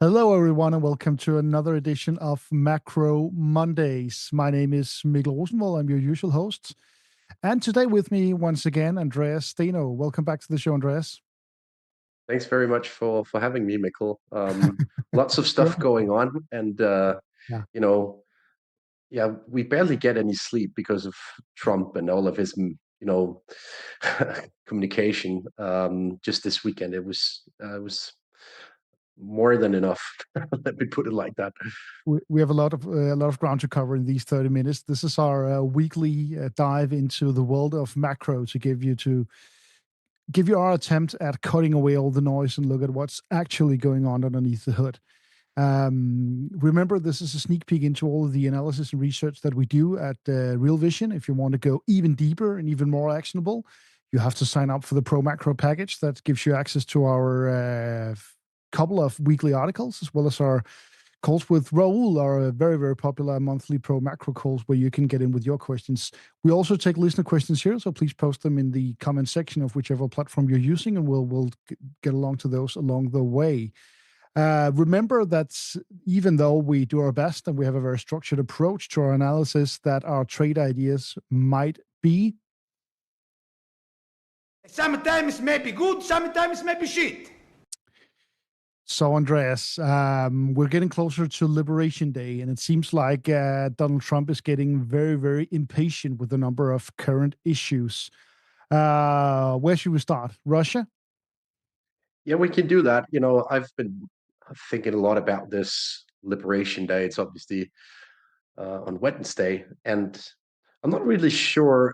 Hello, everyone, and welcome to another edition of Macro Mondays. My name is Mikkel Rosenvold. I'm your usual host. And today with me, once again, Andreas Steno. Welcome back to the show, Andreas. Thanks very much for having me, Mikkel. Lots of Yeah. stuff going on, and Yeah. you know, yeah, we barely get any sleep because of Trump and all of his, communication. Just this weekend, it was more than enough. Let me put it like that. We have a lot of ground to cover in these 30 minutes. This is our weekly dive into the world of macro to give you our attempt at cutting away all the noise and look at what's actually going on underneath the hood. Remember, this is a sneak peek into all of the analysis and research that we do at Real Vision. If you want to go even deeper and even more actionable, you have to sign up for the Pro Macro package that gives you access to our couple of weekly articles, as well as our calls with Raul, our very, very popular monthly Pro Macro calls where you can get in with your questions. We also take listener questions here, so please post them in the comment section of whichever platform you're using, and we'll get along to those along the way. Remember that even though we do our best and we have a very structured approach to our analysis, that our trade ideas might be. Sometimes may be good, sometimes may be shit. So, Andreas, we're getting closer to Liberation Day, and it seems like Donald Trump is getting very, very impatient with the number of current issues. Where should we start? Russia? Yeah, we can do that. I've been thinking a lot about this Liberation Day. It's obviously on Wednesday, and I'm not really sure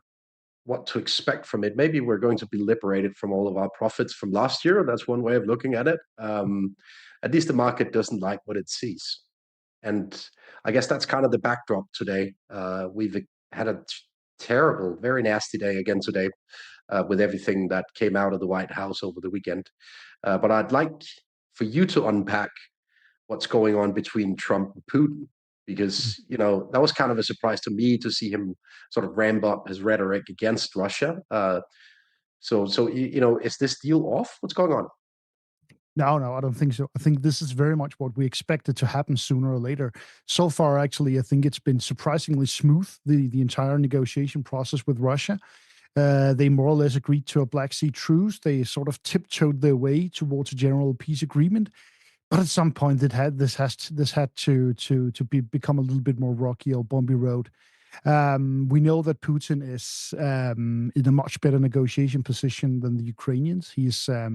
what to expect from it. Maybe we're going to be liberated from all of our profits from last year. That's one way of looking at it. At least the market doesn't like what it sees. And I guess that's kind of the backdrop today. We've had a terrible, very nasty day again today with everything that came out of the White House over the weekend. But I'd like for you to unpack what's going on between Trump and Putin, because that was kind of a surprise to me to see him sort of ramp up his rhetoric against Russia. So is this deal off? What's going on? No, I don't think so. I think this is very much what we expected to happen sooner or later. So far, actually, I think it's been surprisingly smooth, the entire negotiation process with Russia. They more or less agreed to a Black Sea truce. They sort of tiptoed their way towards a general peace agreement. But at some point, this had to become a little bit more rocky or bumpy road. We know that Putin is in a much better negotiation position than the Ukrainians. It's not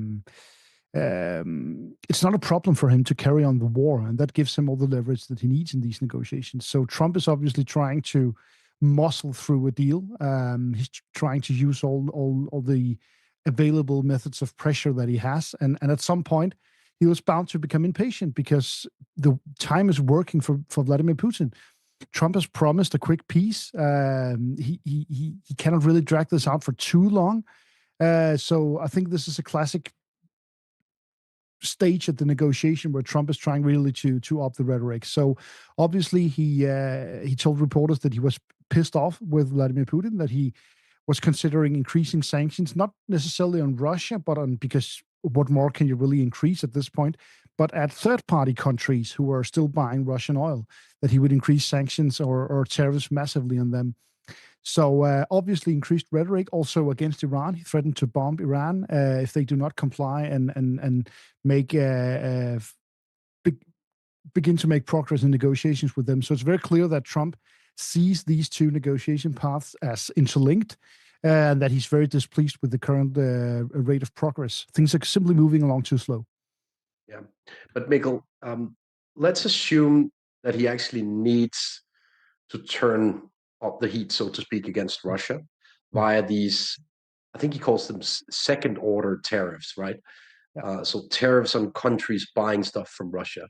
a problem for him to carry on the war, and that gives him all the leverage that he needs in these negotiations. So Trump is obviously trying to muscle through a deal. He's trying to use all the available methods of pressure that he has, and at some point he was bound to become impatient because the time is working for Vladimir Putin. Trump has promised a quick peace. He cannot really drag this out for too long. So I think this is a classic stage at the negotiation where Trump is trying really to up the rhetoric. So obviously he told reporters that he was pissed off with Vladimir Putin, that he was considering increasing sanctions, not necessarily on Russia, but on because what more can you really increase at this point? But at third-party countries who are still buying Russian oil, that he would increase sanctions or tariffs massively on them. So obviously increased rhetoric also against Iran. He threatened to bomb Iran if they do not comply and make begin to make progress in negotiations with them. So it's very clear that Trump sees these two negotiation paths as interlinked, and that he's very displeased with the current rate of progress. Things are simply moving along too slow. Yeah, but Mikkel, let's assume that he actually needs to turn up the heat, so to speak, against Russia via these, I think he calls them second order tariffs, right? Yeah. So tariffs on countries buying stuff from Russia.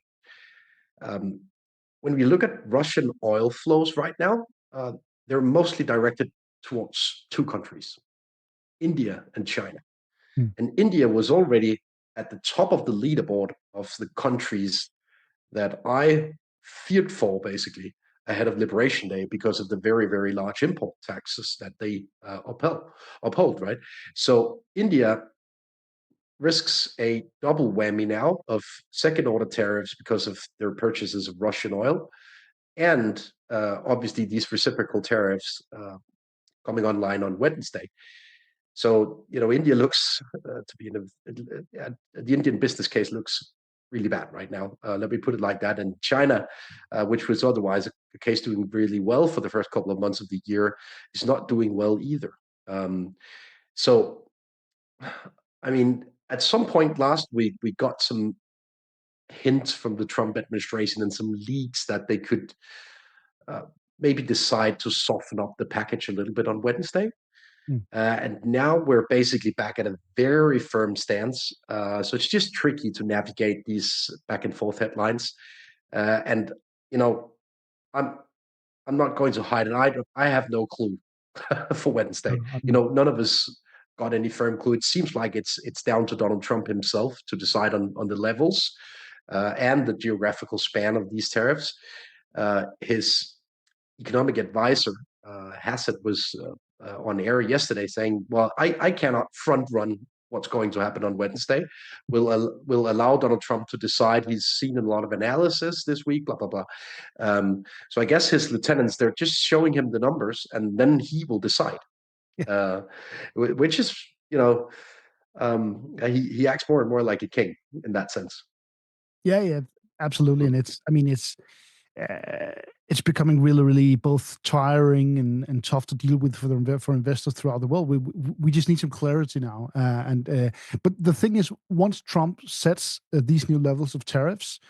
When we look at Russian oil flows right now, they're mostly directed towards two countries, India and China. Hmm. And India was already at the top of the leaderboard of the countries that I feared for, basically, ahead of Liberation Day because of the very, very large import taxes that they uphold, right? So India risks a double whammy now of second-order tariffs because of their purchases of Russian oil, and obviously these reciprocal tariffs coming online on Wednesday. So, India looks to be the Indian business case looks really bad right now. Let me put it like that. And China, which was otherwise a case doing really well for the first couple of months of the year, is not doing well either. So, I mean, at some point last week, we got some hints from the Trump administration and some leaks that they could maybe decide to soften up the package a little bit on Wednesday. And now we're basically back at a very firm stance. So it's just tricky to navigate these back and forth headlines. And I'm not going to hide it. I have no clue for Wednesday. None of us got any firm clue. It seems like it's down to Donald Trump himself to decide on the levels and the geographical span of these tariffs. His economic advisor, Hassett, was on air yesterday saying, well, I cannot front run what's going to happen on Wednesday. We'll allow Donald Trump to decide. He's seen a lot of analysis this week, blah, blah, blah. So I guess his lieutenants, they're just showing him the numbers, and then he will decide, which is, he acts more and more like a king in that sense. Yeah, absolutely. And it's becoming really, really both tiring and tough to deal with for investors throughout the world. We just need some clarity now. But the thing is, once Trump sets these new levels of tariffs,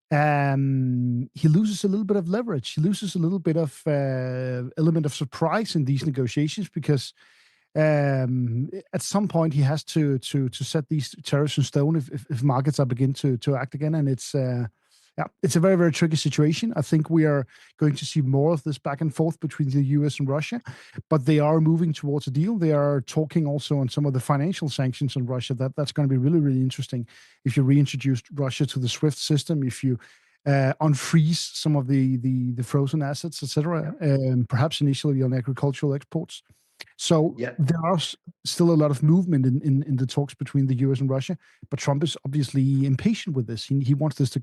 he loses a little bit of leverage. He loses a little bit of element of surprise in these negotiations because at some point he has to set these tariffs in stone if markets are begin to act again, and it's a very, very tricky situation. I think we are going to see more of this back and forth between the US and Russia, but they are moving towards a deal. They are talking also on some of the financial sanctions on Russia. That's going to be really, really interesting. If you reintroduce Russia to the SWIFT system, if you unfreeze some of the frozen assets, etc., perhaps initially on agricultural exports. So there are still a lot of movement in the talks between the US and Russia, but Trump is obviously impatient with this. He wants this to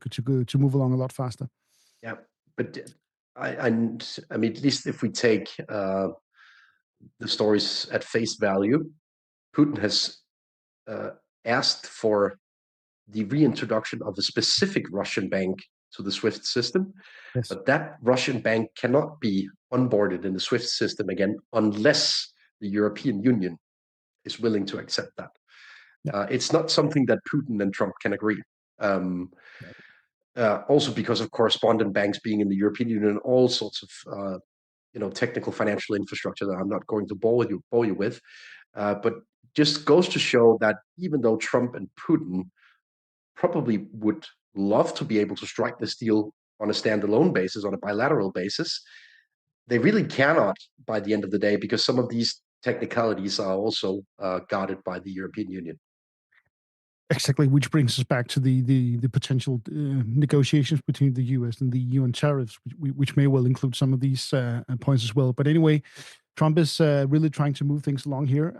move along a lot faster. Yeah, but I mean, at least if we take the stories at face value, Putin has asked for the reintroduction of a specific Russian bank to the SWIFT system. Yes. But that Russian bank cannot be onboarded in the SWIFT system again unless the European Union is willing to accept that. Yeah. It's not something that Putin and Trump can agree. Also because of correspondent banks being in the European Union, and all sorts of technical financial infrastructure that I'm not going to bore you with. But just goes to show that even though Trump and Putin probably would love to be able to strike this deal on a standalone basis, on a bilateral basis, they really cannot by the end of the day, because some of these technicalities are also guarded by the European Union. Exactly, which brings us back to the potential negotiations between the US and the EU on tariffs, which may well include some of these points as well. But anyway, Trump is really trying to move things along here.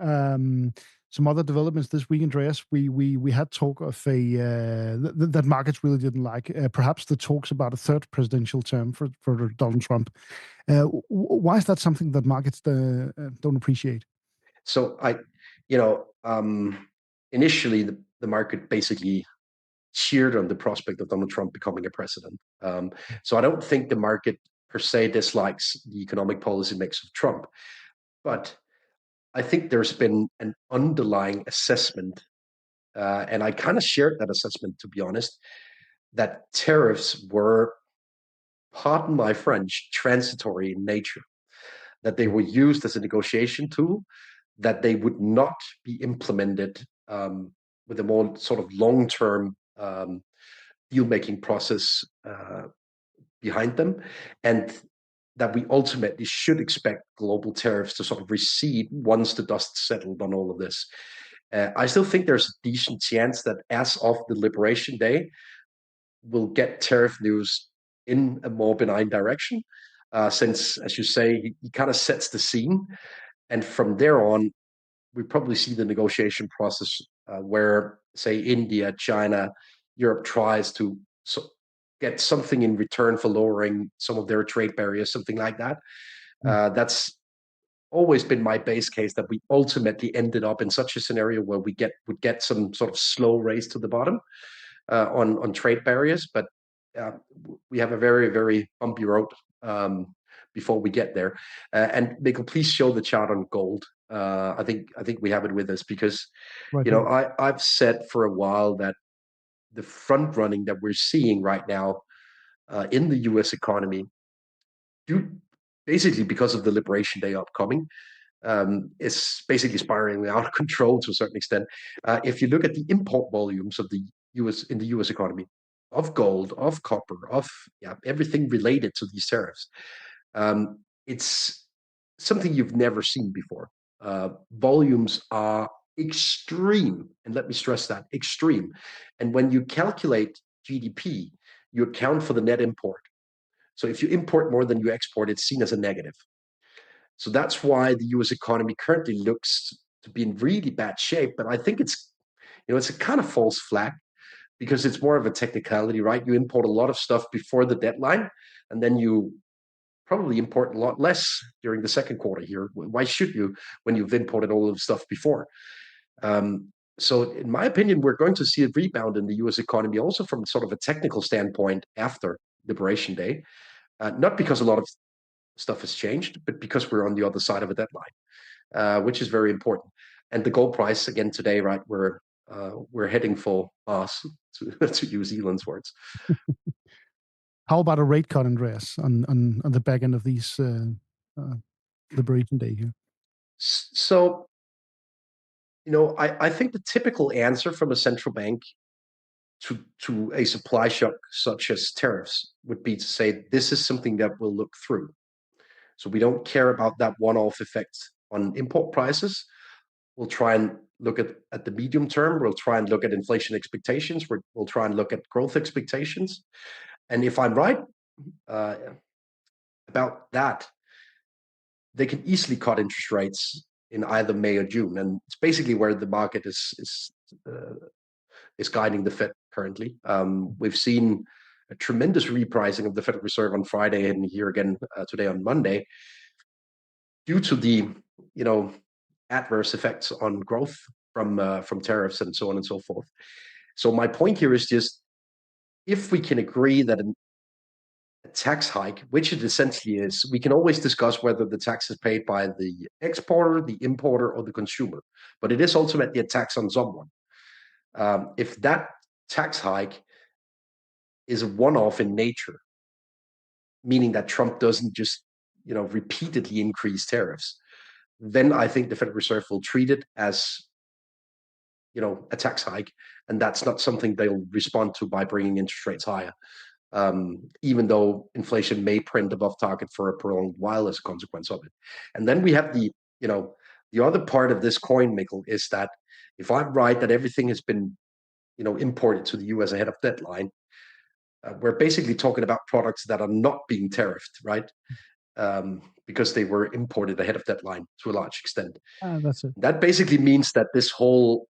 Some other developments this week, Andreas. We had talk of that markets really didn't like. Perhaps the talks about a third presidential term for Donald Trump. Why is that something that markets don't appreciate? So initially the market basically cheered on the prospect of Donald Trump becoming a president. So I don't think the market per se dislikes the economic policy mix of Trump, but I think there's been an underlying assessment, and I kind of shared that assessment, to be honest, that tariffs were, pardon my French, transitory in nature, that they were used as a negotiation tool, that they would not be implemented with a more sort of long-term deal-making process behind them, and that we ultimately should expect global tariffs to sort of recede once the dust settled on all of this. I still think there's a decent chance that as of the Liberation Day, we'll get tariff news in a more benign direction, since, as you say, he kind of sets the scene. And from there on, we probably see the negotiation process where say India, China, Europe tries to get something in return for lowering some of their trade barriers, something like that. That's always been my base case, that we ultimately ended up in such a scenario where we would get some sort of slow race to the bottom on trade barriers, but we have a very, very bumpy road before we get there. And Mikkel, please show the chart on gold. I think we have it with us, because I've said for a while that the front running that we're seeing right now in the U.S. economy, basically because of the Liberation Day upcoming, is basically spiraling out of control to a certain extent. If you look at the import volumes of the U.S. economy, of gold, of copper, of everything related to these tariffs, it's something you've never seen before. Volumes are extreme, and let me stress that, extreme. And when you calculate GDP, you account for the net import. So if you import more than you export, it's seen as a negative. So that's why the U.S. economy currently looks to be in really bad shape. But I think it's a kind of false flag, because it's more of a technicality, right? You import a lot of stuff before the deadline, and then you probably import a lot less during the second quarter here. Why should you, when you've imported all of the stuff before? So in my opinion, we're going to see a rebound in the U.S. economy also from sort of a technical standpoint after Liberation Day, not because a lot of stuff has changed, but because we're on the other side of a deadline, which is very important. And the gold price again today, right? We're heading for Mars, to use Elon's words. How about a rate cut, Andreas, on the back end of these Liberation Day here? So, I think the typical answer from a central bank to a supply shock such as tariffs would be to say, this is something that we'll look through. So we don't care about that one-off effect on import prices. We'll try and look at the medium term. We'll try and look at inflation expectations. We'll try and look at growth expectations. And if I'm right about that, they can easily cut interest rates in either May or June. And it's basically where the market is guiding the Fed currently. We've seen a tremendous repricing of the Federal Reserve on Friday, and here again today on Monday, due to the adverse effects on growth from tariffs and so on and so forth. So my point here is just, if we can agree that a tax hike, which it essentially is, we can always discuss whether the tax is paid by the exporter, the importer, or the consumer, but it is ultimately a tax on someone. If that tax hike is a one-off in nature, meaning that Trump doesn't just repeatedly increase tariffs, then I think the Federal Reserve will treat it as a tax hike, and that's not something they'll respond to by bringing interest rates higher, even though inflation may print above target for a prolonged while as a consequence of it. And then we have the other part of this coin, Mikkel, is that if I'm right that everything has been imported to the US ahead of deadline, we're basically talking about products that are not being tariffed, right? Because they were imported ahead of deadline to a large extent. That's it. That basically means that this whole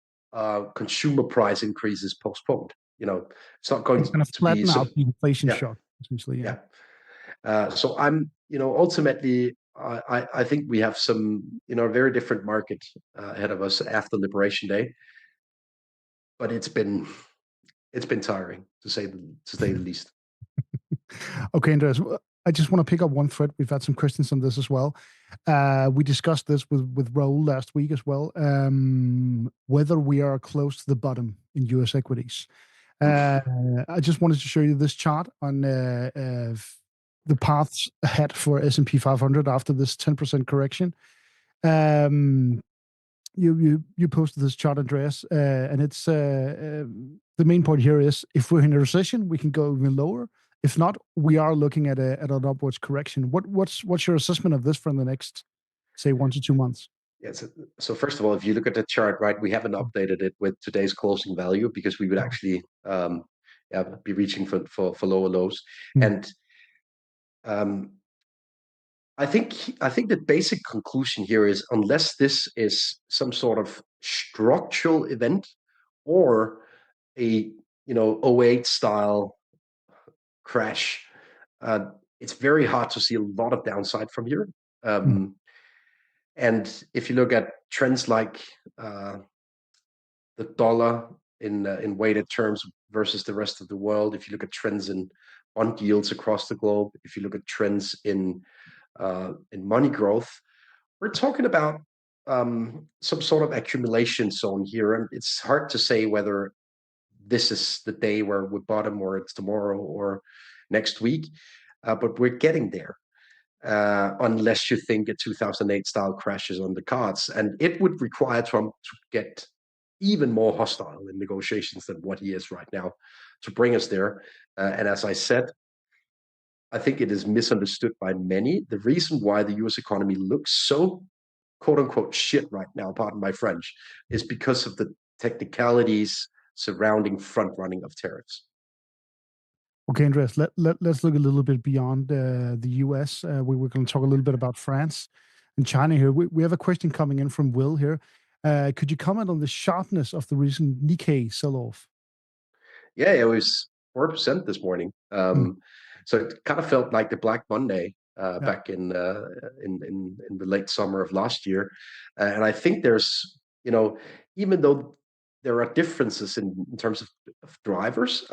consumer price increase is postponed. It's not going to flatten out the inflation shock, essentially. Yeah. So I'm, ultimately, I think we have some, a very different market ahead of us after Liberation Day. But it's been tiring, to say the least. Okay, Andreas, I just want to pick up one thread. We've had some questions on this as well. We discussed this with Raul last week as well, whether we are close to the bottom in US equities. I just wanted to show you this chart on the paths ahead for S&P 500 after this 10% correction. You posted this chart, Andreas, and it's the main point here is, if we're in a recession, we can go even lower. If not, we are looking at an upwards correction. What's your assessment of this for the next, say, 1 to 2 months? Yes. So first of all, if you look at the chart, right, we haven't updated it with today's closing value, because we would actually be reaching for lower lows. And I think the basic conclusion here is, unless this is some sort of structural event or a '08 style crash, it's very hard to see a lot of downside from here. And if you look at trends like the dollar in weighted terms versus the rest of the world, if you look at trends in bond yields across the globe, if you look at trends in money growth, we're talking about some sort of accumulation zone here, and it's hard to say whether this is the day where we bottom or it's tomorrow or next week, but we're getting there. Unless you think a 2008 style crash is on the cards, and it would require Trump to get even more hostile in negotiations than what he is right now to bring us there. And as I said, I think it is misunderstood by many. The reason why the US economy looks so quote unquote shit right now, pardon my French, is because of the technicalities surrounding front running of tariffs. Okay, Andreas, let's look a little bit beyond the US. We're going to talk a little bit about France and China here. We have a question coming in from Will here. Could you comment on the sharpness of the recent Nikkei sell-off? Yeah, it was 4% this morning. So it kind of felt like the Black Monday back in the late summer of last year. And I think there's, even though there are differences in terms of drivers,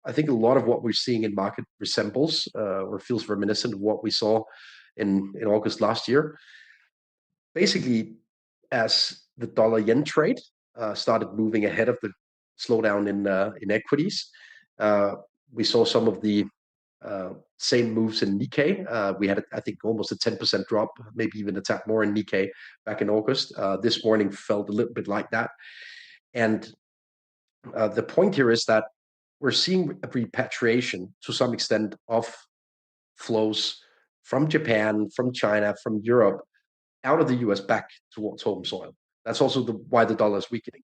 I think a lot of what we're seeing in market resembles or feels reminiscent of what we saw in August last year. Basically, as the dollar yen trade started moving ahead of the slowdown in equities, we saw some of the same moves in Nikkei. We had, I think, almost a 10% drop, maybe even a tad more in Nikkei back in August. This morning felt a little bit like that. And the point here is that we're seeing a repatriation to some extent of flows from Japan, from China, from Europe, out of the US back towards home soil. That's also why the dollar is weakening.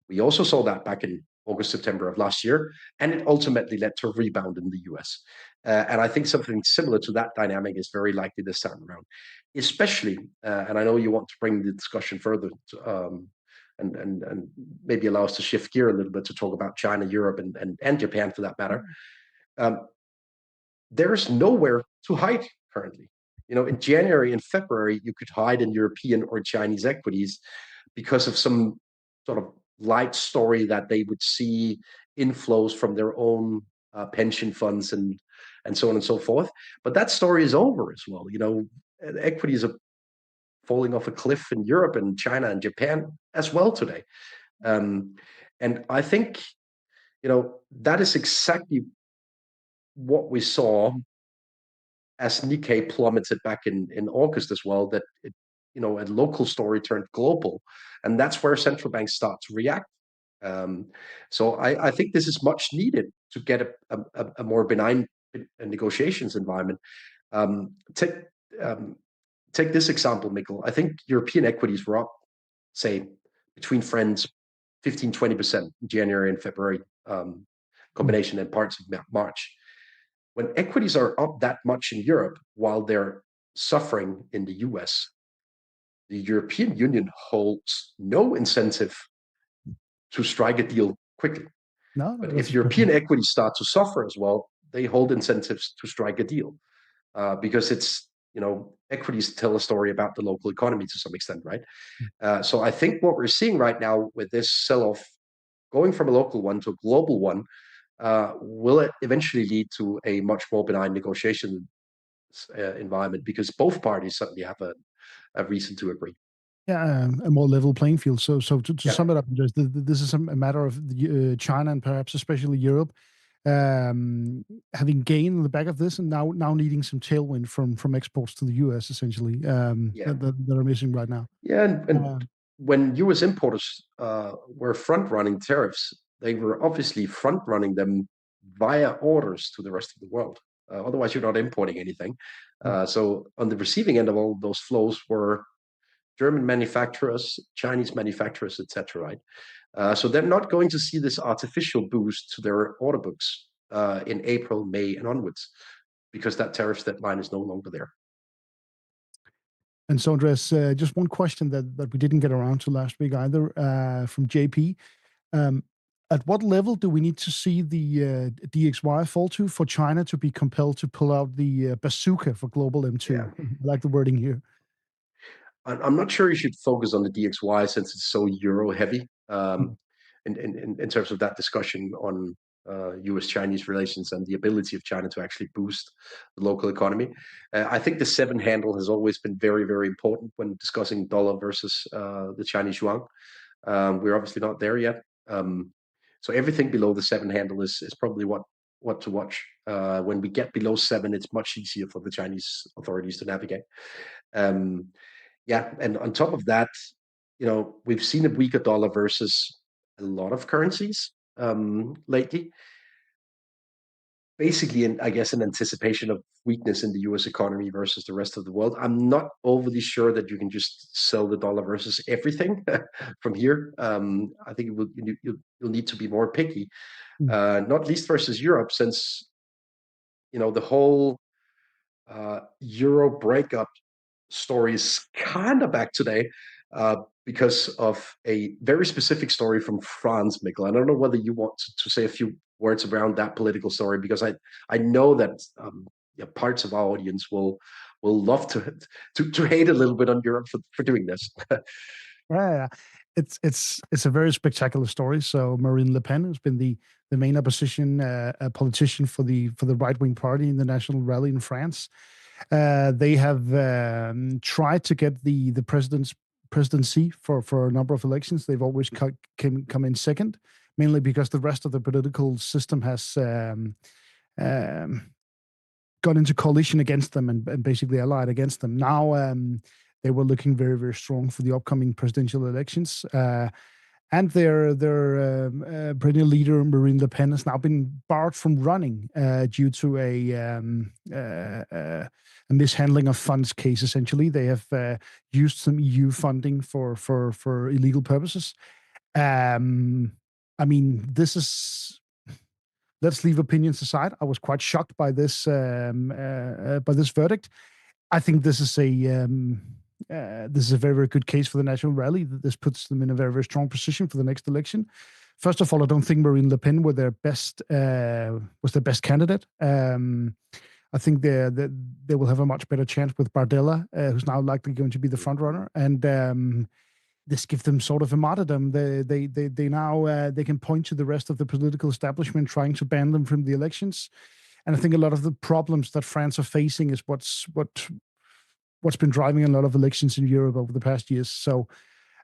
We also saw that back in August, September of last year, and it ultimately led to a rebound in the US. And I think something similar to that dynamic is very likely this time around, especially, and I know you want to bring the discussion further to, and maybe allow us to shift gear a little bit to talk about China, Europe, and Japan for that matter. There's nowhere to hide currently. In January and February, you could hide in European or Chinese equities because of some sort of light story that they would see inflows from their own pension funds and so on and so forth. But that story is over as well. Equities are falling off a cliff in Europe and China and Japan as well today. And I think, that is exactly what we saw as Nikkei plummeted back in August as well, that a local story turned global. And that's where central banks start to react. So I think this is much needed to get a more benign negotiations environment. Take this example, Mikkel. I think European equities were up, say, between friends, 15-20% in January and February combination and parts of March. When equities are up that much in Europe while they're suffering in the US, the European Union holds no incentive to strike a deal quickly. No, but if European equities start to suffer as well, they hold incentives to strike a deal because it's, equities tell a story about the local economy to some extent, right? So I think what we're seeing right now with this sell-off going from a local one to a global one will it eventually lead to a much more benign negotiation environment because both parties suddenly have a reason to agree. Yeah, a more level playing field. So to sum it up, this is a matter of China and perhaps especially Europe having gained on the back of this and now needing some tailwind from exports to the US essentially that are missing right now. Yeah, and when US importers were front running tariffs, they were obviously front running them via orders to the rest of the world. Otherwise, you're not importing anything. So on the receiving end of all those flows were German manufacturers, Chinese manufacturers, etc. Right? So they're not going to see this artificial boost to their order books in April, May, and onwards because that tariff deadline is no longer there. And so, Andreas, just one question that we didn't get around to last week either from JP. At what level do we need to see the DXY fall to for China to be compelled to pull out the bazooka for global M2? Yeah. I like the wording here. I'm not sure you should focus on the DXY since it's so euro heavy in terms of that discussion on US-Chinese relations and the ability of China to actually boost the local economy. I think the 7 handle has always been very, very important when discussing dollar versus the Chinese yuan. We're obviously not there yet. So everything below the 7 handle is probably what to watch. When we get below 7, it's much easier for the Chinese authorities to navigate. Yeah, and on top of that, we've seen a weaker dollar versus a lot of currencies lately. Basically, I guess, in anticipation of weakness in the US economy versus the rest of the world. I'm not overly sure that you can just sell the dollar versus everything from here. I think you'll need to be more picky, not least versus Europe, since the whole euro breakup story is kind of back today because of a very specific story from France, Mikkel. I don't know whether you want to say a few words around that political story, because I know that parts of our audience will love to hate a little bit on Europe for doing this. Yeah, it's a very spectacular story. So Marine Le Pen, who's been the main opposition politician for the right-wing party in the National Rally in France, they have tried to get the presidency for a number of elections. They've always come in second, mainly because the rest of the political system has got into coalition against them and basically allied against them. Now they were looking very, very strong for the upcoming presidential elections. And their perennial leader, Marine Le Pen, has now been barred from running due to a mishandling of funds case, essentially. They have used some EU funding for illegal purposes. I mean, this is... Let's leave opinions aside. I was quite shocked by this verdict. I think this is a very, very good case for the National Rally. This puts them in a very, very strong position for the next election. First of all, I don't think Marine Le Pen was their best candidate. I think they will have a much better chance with Bardella, who's now likely going to be the front runner, and this gives them sort of a martyrdom. They now they can point to the rest of the political establishment trying to ban them from the elections, and I think a lot of the problems that France are facing is what's been driving a lot of elections in Europe over the past years. So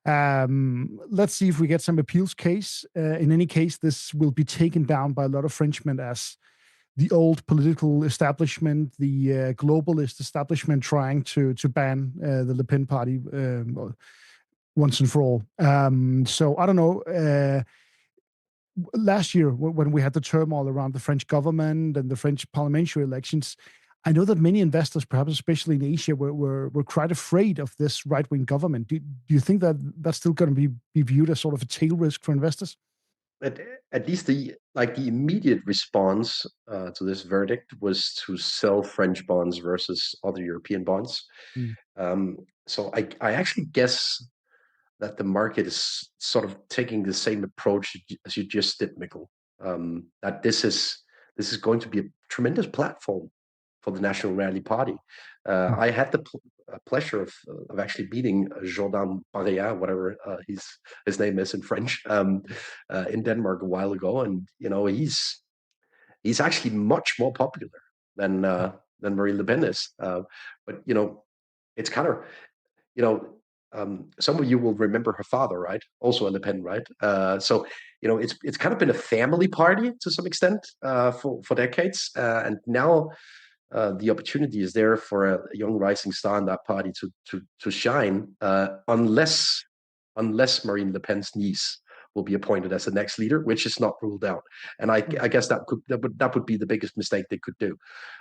let's see if we get some appeals case. In any case, this will be taken down by a lot of Frenchmen as the old political establishment, the globalist establishment, trying to ban the Le Pen party once and for all. So I don't know. Last year, when we had the turmoil around the French government and the French parliamentary elections, I know that many investors, perhaps especially in Asia, were quite afraid of this right-wing government. Do you think that that's still going to be viewed as sort of a tail risk for investors? At least the immediate response to this verdict was to sell French bonds versus other European bonds. So I actually guess that the market is sort of taking the same approach as you just did, Mikkel. That this is going to be a tremendous platform for the National Rally Party. I had the pleasure of actually meeting Jordan Barea, whatever his name is in French, in Denmark a while ago, and he's actually much more popular than Marine Le Pen is. But it's kind of some of you will remember her father, right? Also a Le Pen, right? So it's kind of been a family party to some extent for decades, and now the opportunity is there for a young rising star in that party to shine, unless Marine Le Pen's niece will be appointed as the next leader, which is not ruled out. And I guess that would be the biggest mistake they could do.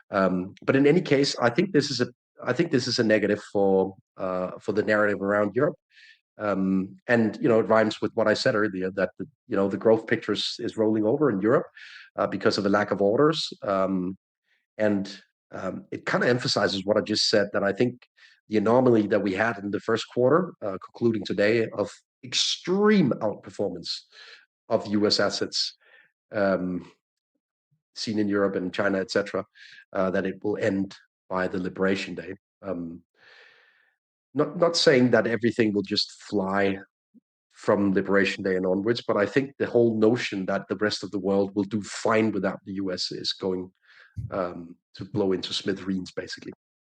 But in any case, I think this is a negative for the narrative around Europe. And it rhymes with what I said earlier, that the growth picture is rolling over in Europe because of a lack of orders. And it kind of emphasizes what I just said, that I think the anomaly that we had in the first quarter, concluding today, of extreme outperformance of U.S. assets seen in Europe and China, etc., that it will end by the Liberation Day. Not saying that everything will just fly from Liberation Day and onwards, but I think the whole notion that the rest of the world will do fine without the US is going to blow into smithereens, basically.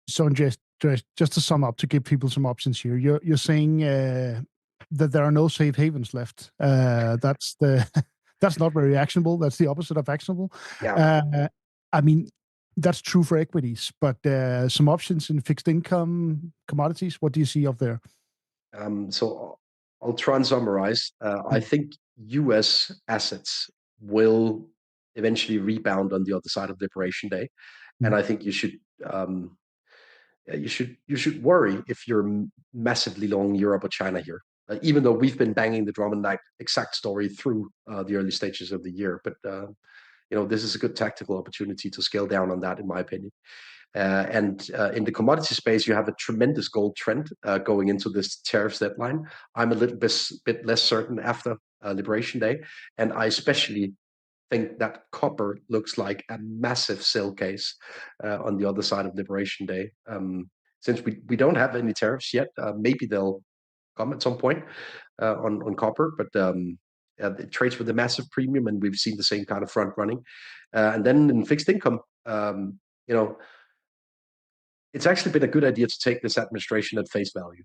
So just to sum up, to give people some options here, you're saying that there are no safe havens left. That's that's not very actionable. That's the opposite of actionable. Yeah. I mean, that's true for equities, but some options in fixed income commodities. What do you see up there? So I'll try and summarize. I think US assets will eventually rebound on the other side of Liberation Day, and I think you should worry if you're massively long Europe or China here. Even though we've been banging the drum and that exact story through the early stages of the year, but this is a good tactical opportunity to scale down on that, in my opinion. And in the commodity space, you have a tremendous gold trend going into this tariffs deadline. I'm a little bit less certain after Liberation Day, and I especially think that copper looks like a massive sell case on the other side of Liberation Day. Since we don't have any tariffs yet, maybe they'll come at some point on copper, but it trades with a massive premium, and we've seen the same kind of front running. And then in fixed income, it's actually been a good idea to take this administration at face value.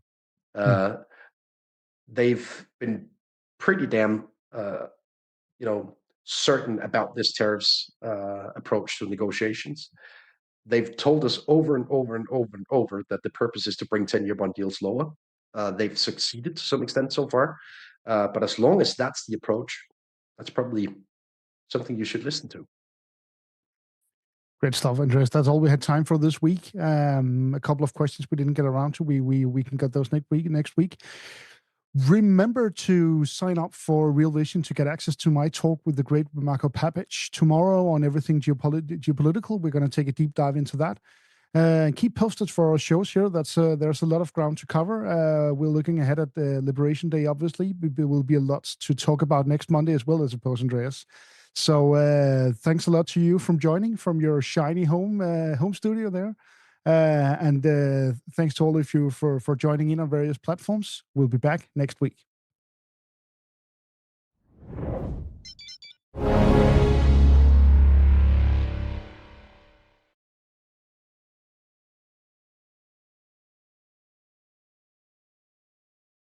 They've been pretty damn, certain about this tariffs approach to negotiations. They've told us over and over and over and over that the purpose is to bring 10-year bond yields lower. They've succeeded to some extent so far. But as long as that's the approach, that's probably something you should listen to. Great stuff, Andreas. That's all we had time for this week. A couple of questions we didn't get around to. We can get those next week. Remember to sign up for Real Vision to get access to my talk with the great Marco Papic tomorrow on everything geopolitical. We're going to take a deep dive into that. And keep posted for our shows here. There's a lot of ground to cover. We're looking ahead at the Liberation Day, obviously. There will be a lot to talk about next Monday as well, I suppose, Andreas. So thanks a lot to you from joining from your shiny home studio there. And thanks to all of you for joining in on various platforms. We'll be back next week.